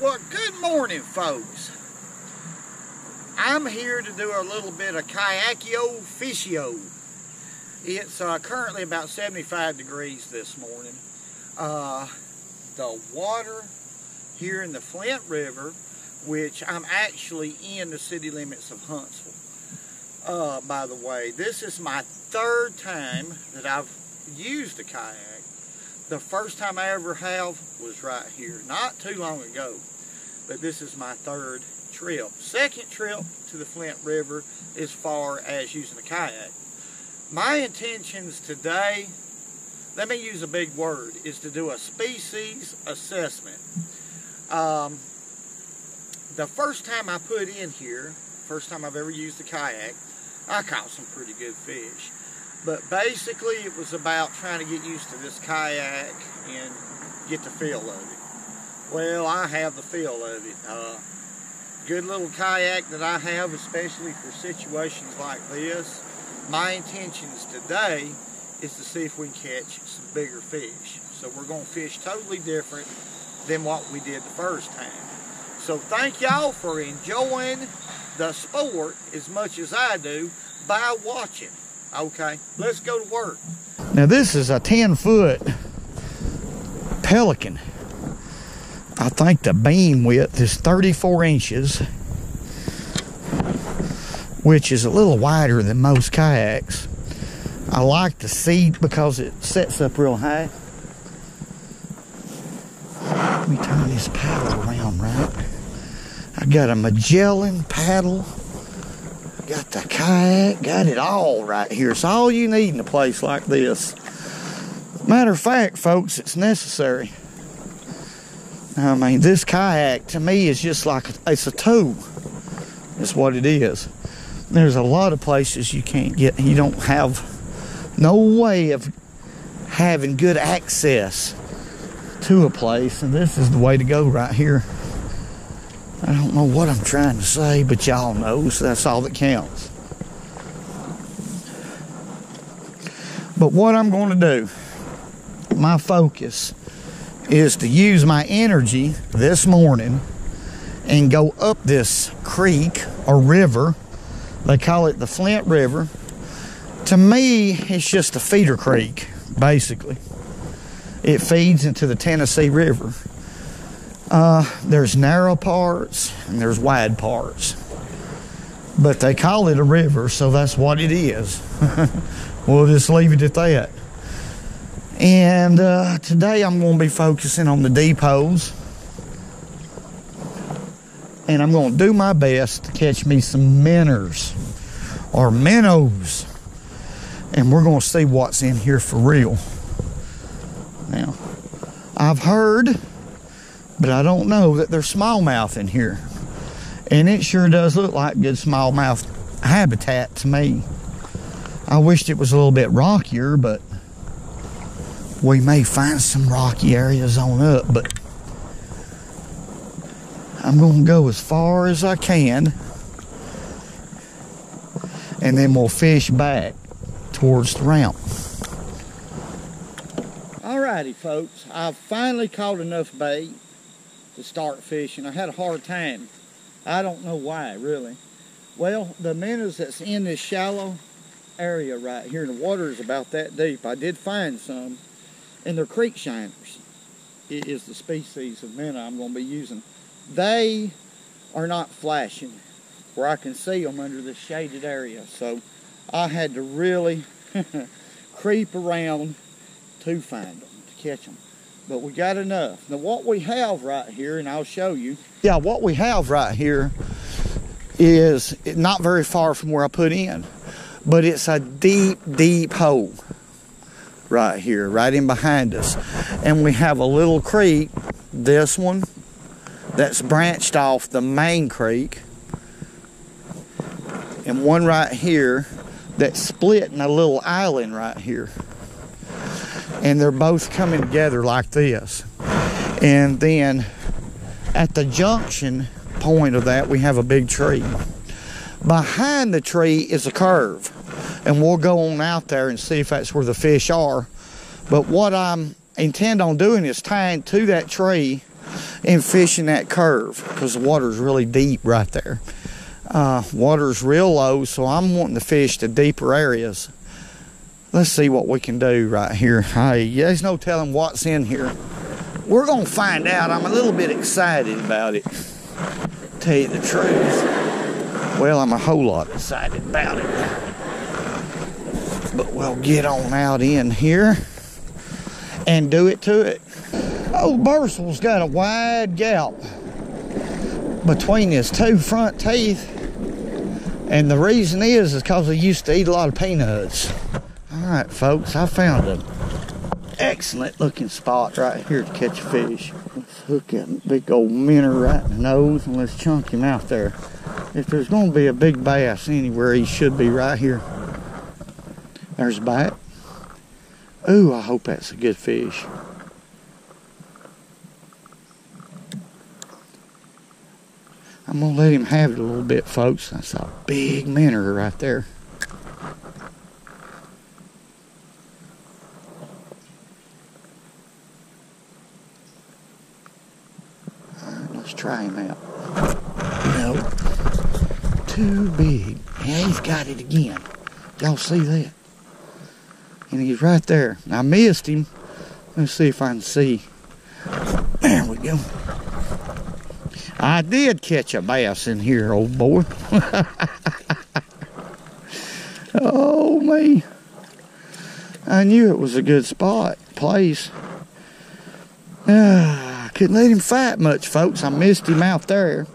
Well, good morning, folks. I'm here to do a little bit of kayakio-fishio. It's currently about 75 degrees this morning. The water here in the Flint River, which I'm actually in the city limits of Huntsville. By the way, this is my third time that I've used a kayak. The first time I ever have was right here, not too long ago, but this is my third trip. Second trip to the Flint River as far as using a kayak. My intentions today, let me use a big word, is to do a species assessment. The first time I put in here, first time I've ever used a kayak, I caught some pretty good fish. But basically it was about trying to get used to this kayak and get the feel of it. Well, I have the feel of it. Good little kayak that I have, especially for situations like this. My intentions today is to see if we can catch some bigger fish. So we're going to fish totally different than what we did the first time. So thank y'all for enjoying the sport as much as I do by watching. Okay, let's go to work. Now this is a 10-foot pelican. I think the beam width is 34 inches, which is a little wider than most kayaks. I like the seat because it sets up real high. Let me turn this paddle around right. I got a Magellan paddle. Got the kayak, got it all right here. It's all you need in a place like this. Matter of fact, folks, it's necessary. I mean, this kayak to me is just like, it's a tool. That's what it is. There's a lot of places you can't get, you don't have no way of having good access to a place, and this is the way to go right here. I don't know what I'm trying to say, but y'all know, so that's all that counts. But what I'm going to do, my focus, is to use my energy this morning and go up this creek or river. They call it the Flint River. To me, it's just a feeder creek, basically. It feeds into the Tennessee River. There's narrow parts and there's wide parts, but they call it a river, so that's what it is. We'll just leave it at that. And today I'm going to be focusing on the deep holes, and I'm going to do my best to catch me some minnows or minnows, and we're going to see what's in here for real. Now, I've heard, but I don't know, that there's smallmouth in here. And it sure does look like good smallmouth habitat to me. I wished it was a little bit rockier, but we may find some rocky areas on up. But I'm going to go as far as I can, and then we'll fish back towards the ramp. Alrighty, folks, I've finally caught enough bait to start fishing. I had a hard time. I don't know why, really. Well, the minnows that's in this shallow area right here, and the water is about that deep. I did find some, and they're creek shiners. It is the species of minnow I'm going to be using. They are not flashing where I can see them under this shaded area, so I had to really creep around to find them, to catch them. But we got enough. Now what we have right here, and I'll show you. Yeah, what we have right here is not very far from where I put in, but it's a deep, deep hole right here, right in behind us. And we have a little creek, this one, that's branched off the main creek, and one right here that's split in a little island right here. And they're both coming together like this. And then at the junction point of that, we have a big tree. Behind the tree is a curve, and we'll go on out there and see if that's where the fish are. But what I intend on doing is tying to that tree in fishing that curve because the water's really deep right there. Water's real low, so I'm wanting to fish the deeper areas. Let's see what we can do right here. Hey, there's no telling what's in here. We're gonna find out. I'm a little bit excited about it, tell you the truth. Well, I'm a whole lot excited about it. But we'll get on out in here and do it to it. Old Bursel's got a wide gap between his two front teeth, and the reason is because he used to eat a lot of peanuts. All right, folks, I found an excellent looking spot right here to catch a fish. Let's hook that big old minnow right in the nose and let's chunk him out there. If there's going to be a big bass anywhere, he should be right here. There's a bite. Ooh, I hope that's a good fish. I'm going to let him have it a little bit, folks. That's a big minnow right there. All right, let's try him out. No. Too big. Yeah, he's got it again. Y'all see that? And he's right there. I missed him. Let's see if I can see. There we go. I did catch a bass in here, old boy. Oh, me. I knew it was a good place. I couldn't let him fight much, folks. I missed him out there.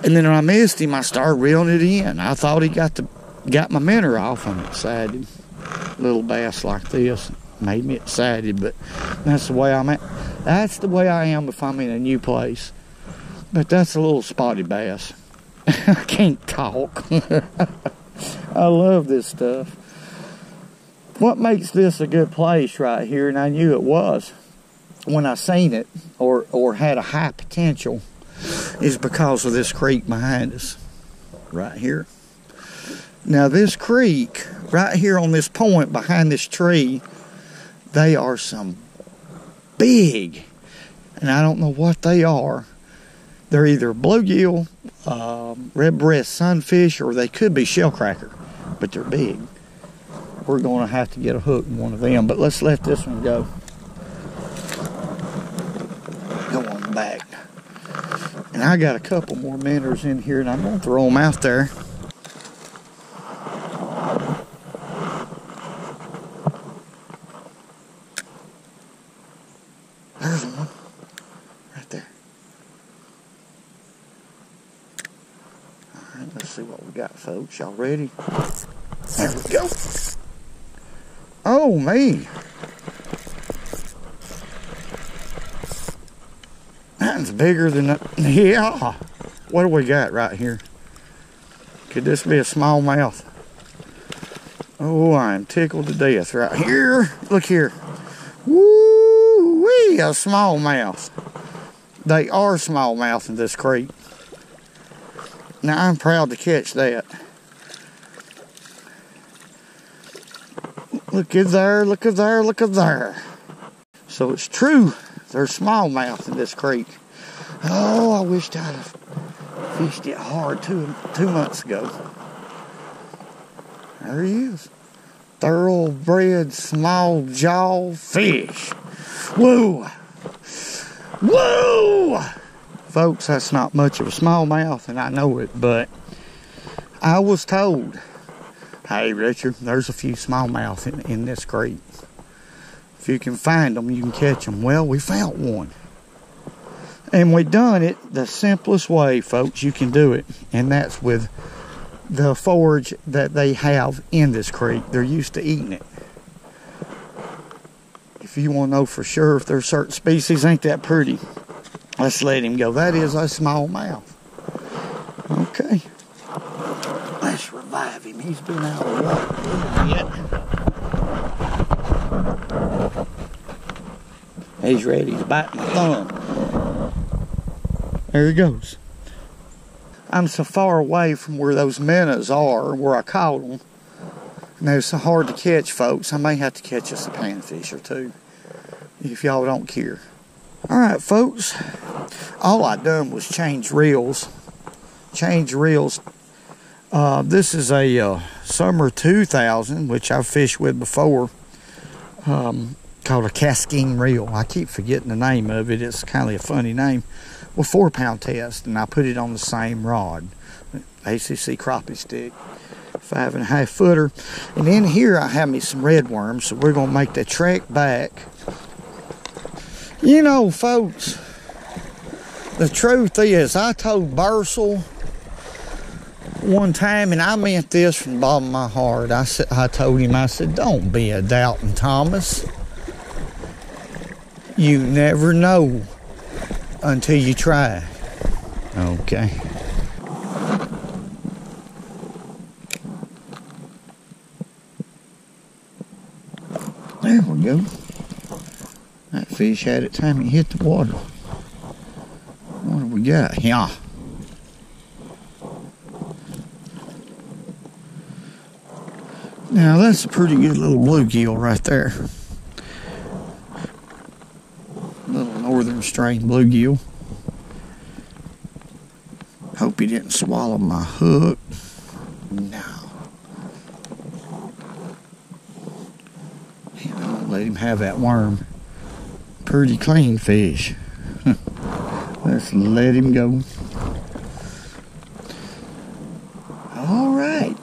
And then when I missed him, I started reeling it in. I thought he got my minnow off. I'm excited. Little bass like this made me excited, but that's the way I'm at. That's the way I am if I'm in a new place. But that's a little spotty bass. I can't talk. I love this stuff. What makes this a good place right here, and I knew it was when I seen it, or had a high potential, is because of this creek behind us, right here. Now this creek, right here on this point behind this tree, they are some big, and I don't know what they are. They're either bluegill, red breast sunfish, or they could be shellcracker, but they're big. We're going to have to get a hook in one of them, but let's let this one go. Go on back. And I got a couple more minnows in here, and I'm going to throw them out there. There's one. Right there. Alright, let's see what we got, folks. Y'all ready? There we go. Oh, me. That's bigger than that. Yeah. What do we got right here? Could this be a smallmouth? Oh, I'm tickled to death right here. Look here. Woo-wee, a smallmouth. They are smallmouth in this creek. Now, I'm proud to catch that. Look at there, look at there, look at there. So it's true, there's smallmouth in this creek. Oh, I wished I'd have fished it hard two months ago. There he is. Thoroughbred small jaw fish. Whoa! Whoa! Folks, that's not much of a smallmouth, and I know it, but I was told, hey, Richard, there's a few smallmouth in this creek. If you can find them, you can catch them. Well, we found one. And we done it the simplest way, folks, you can do it. And that's with the forage that they have in this creek. They're used to eating it. If you want to know for sure if there's certain species ain't that pretty, let's let him go. That is a smallmouth. Okay. Let's revive him. He's been out of water yet. He's ready to bite my thumb. There he goes. I'm so far away from where those minnows are, where I caught them. And they're so hard to catch, folks. I may have to catch us a panfish or two, if y'all don't care. Alright folks, all I done was change reels. This is a Summer 2000, which I've fished with before, called a casking reel. I keep forgetting the name of it. It's kind of a funny name. Well, 4-pound test, and I put it on the same rod, ACC crappie stick, 5.5 footer. And in here I have me some red worms, so we're gonna make the trek back. You know, folks, the truth is, I told Bursell one time, and I meant this from the bottom of my heart. I told him, I said, don't be a doubting Thomas. You never know until you try. Okay. There we go. That fish had it time it hit the water. What do we got here? Now that's a pretty good little bluegill right there. Little northern strain bluegill. Hope he didn't swallow my hook. No. I won't let him have that worm. Pretty clean fish. Let's let him go. All right.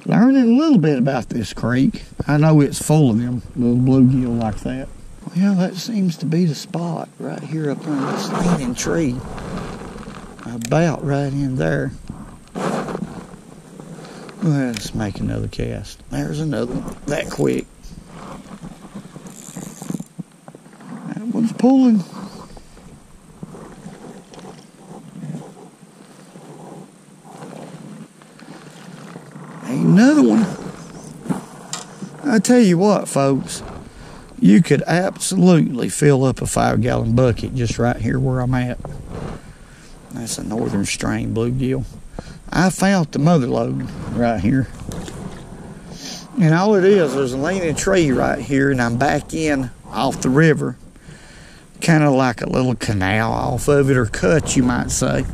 Learning a little bit about this creek. I know it's full of them little bluegill like that. Well, that seems to be the spot right here up under this leaning tree. About right in there. Let's make another cast. There's another one. That quick. That one's pulling. Another one. I tell you what, folks, you could absolutely fill up a 5-gallon bucket just right here where I'm at. That's a northern strain bluegill. I found the mother lode right here. And all it is, there's a leaning tree right here, and I'm back in off the river. Kind of like a little canal off of it, or cut, you might say.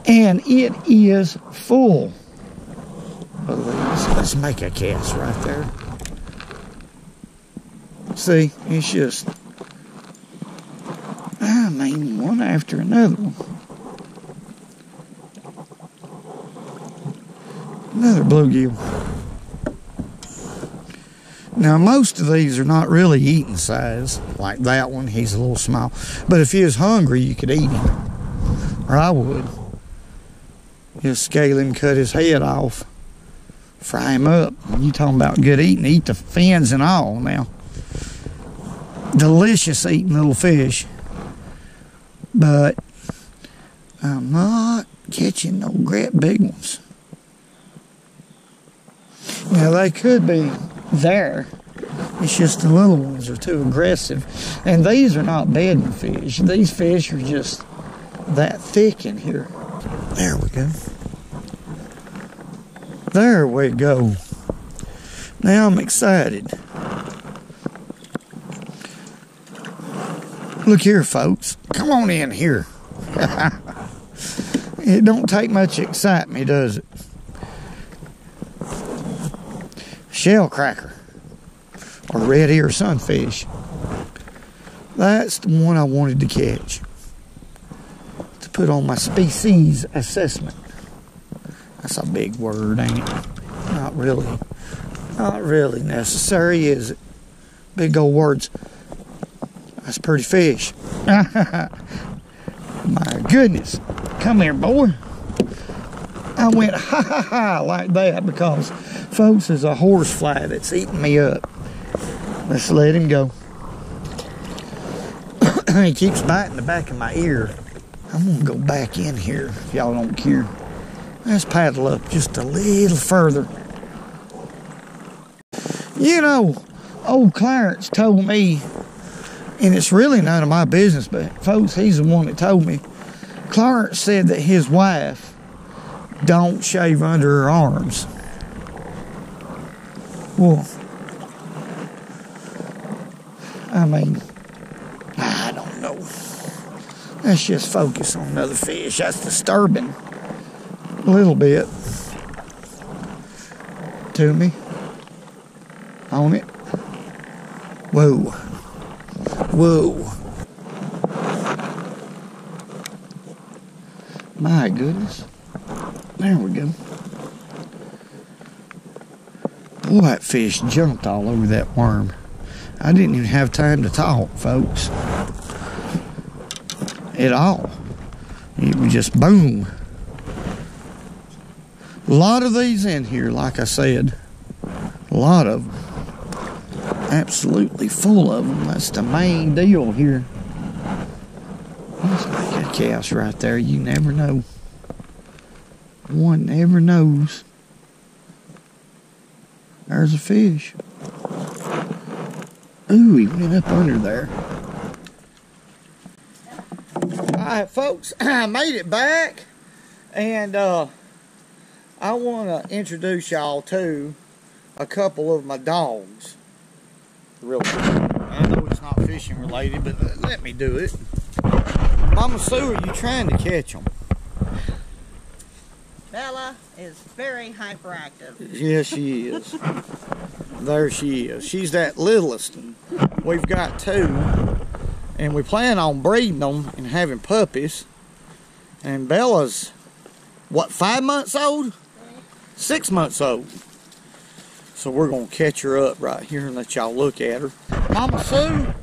And it is full of these. Let's make a cast right there. See, it's just, I mean, one after another one. Another bluegill. Now, most of these are not really eating size. Like that one, he's a little small. But if he was hungry, you could eat him. Or I would. Just scale him, cut his head off, fry him up. You talking about good eating? Eat the fins and all now. Delicious eating little fish. But I'm not catching no great big ones. Now, they could be there. It's just the little ones are too aggressive. And these are not bedding fish. These fish are just that thick in here. There we go. There we go. Now I'm excited. Look here, folks. Come on in here. It don't take much to excite me, does it? Shell cracker, or red ear sunfish. That's the one I wanted to catch, to put on my species assessment. That's a big word, ain't it? Not really necessary, is it? Big old words. That's pretty fish. My goodness. Come here, boy. I went ha ha ha like that because, folks, there's a horsefly that's eating me up. Let's let him go. He keeps biting the back of my ear. I'm going to go back in here if y'all don't care. Let's paddle up just a little further. You know, old Clarence told me, and it's really none of my business, but folks, he's the one that told me. Clarence said that his wife don't shave under her arms. Well, I mean, no. Let's just focus on another fish. That's disturbing. A little bit. To me. On it. Whoa. Whoa. My goodness. There we go. Boy, that fish jumped all over that worm. I didn't even have time to talk, folks. At all. It was just boom. A lot of these in here, like I said. A lot of them. Absolutely full of them. That's the main deal here. Let's make a cast right there. You never know. One never knows. There's a fish. Ooh, he went up under there. Alright, folks, I made it back. And I want to introduce y'all to a couple of my dogs. Real quick. I know it's not fishing related, but let me do it. Mama Sue, are you trying to catch them? Bella is very hyperactive. Yes, she is. There she is. She's that littlest. We've got two, and we plan on breeding them and having puppies. And Bella's, what, 5 months old? 6 months old. So we're going to catch her up right here and let y'all look at her. Mama Sue,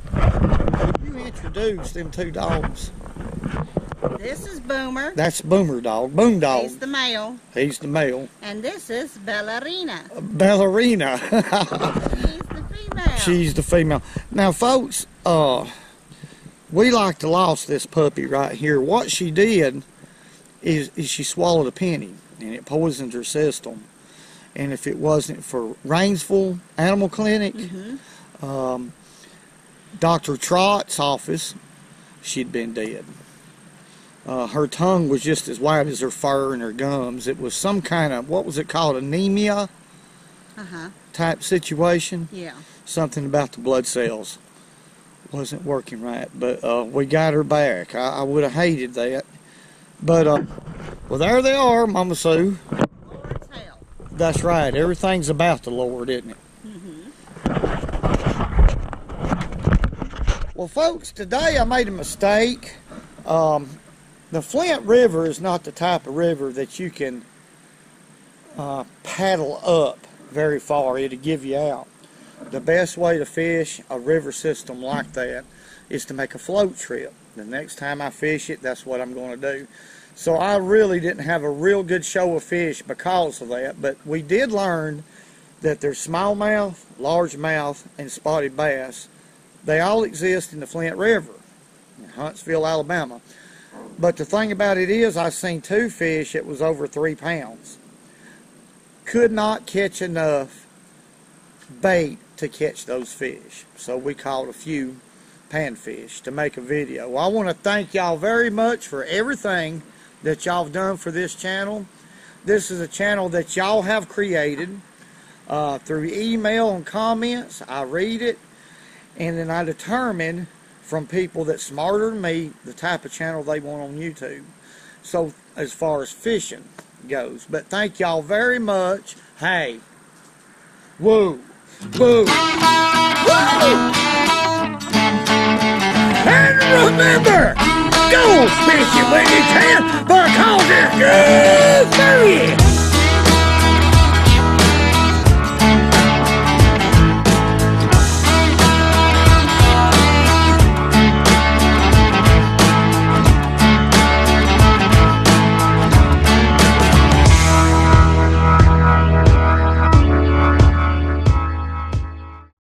you introduce them two dogs. This is Boomer. That's Boomer dog. Boom dog. He's the male. He's the male. And this is Ballerina. Ballerina. She's the female. She's the female. Now, folks, we like to lost this puppy right here. What she did is she swallowed a penny, and it poisoned her system. And if it wasn't for Rainsville Animal Clinic, Dr. Trott's office, she'd been dead. Her tongue was just as white as her fur and her gums. It was some kind of, what was it called, anemia type situation. Yeah. Something about the blood cells wasn't working right. But we got her back. I would have hated that. But, well, there they are, Mama Sue. Lord's help. That's right. Everything's about the Lord, isn't it? Well, folks, today I made a mistake. The Flint River is not the type of river that you can paddle up very far. It'll give you out. The best way to fish a river system like that is to make a float trip. The next time I fish it, that's what I'm going to do. So I really didn't have a real good show of fish because of that, but we did learn that there's smallmouth, largemouth, and spotted bass. They all exist in the Flint River, in Huntsville, Alabama. But the thing about it is, I seen two fish that was over 3 pounds. Could not catch enough bait to catch those fish. So we caught a few panfish to make a video. Well, I want to thank y'all very much for everything that y'all have done for this channel. This is a channel that y'all have created through email and comments. I read it, and then I determine from people that's smarter than me the type of channel they want on YouTube. So as far as fishing goes. But thank y'all very much. Hey. Woo. Woo. Woo. And remember, go fishing when it's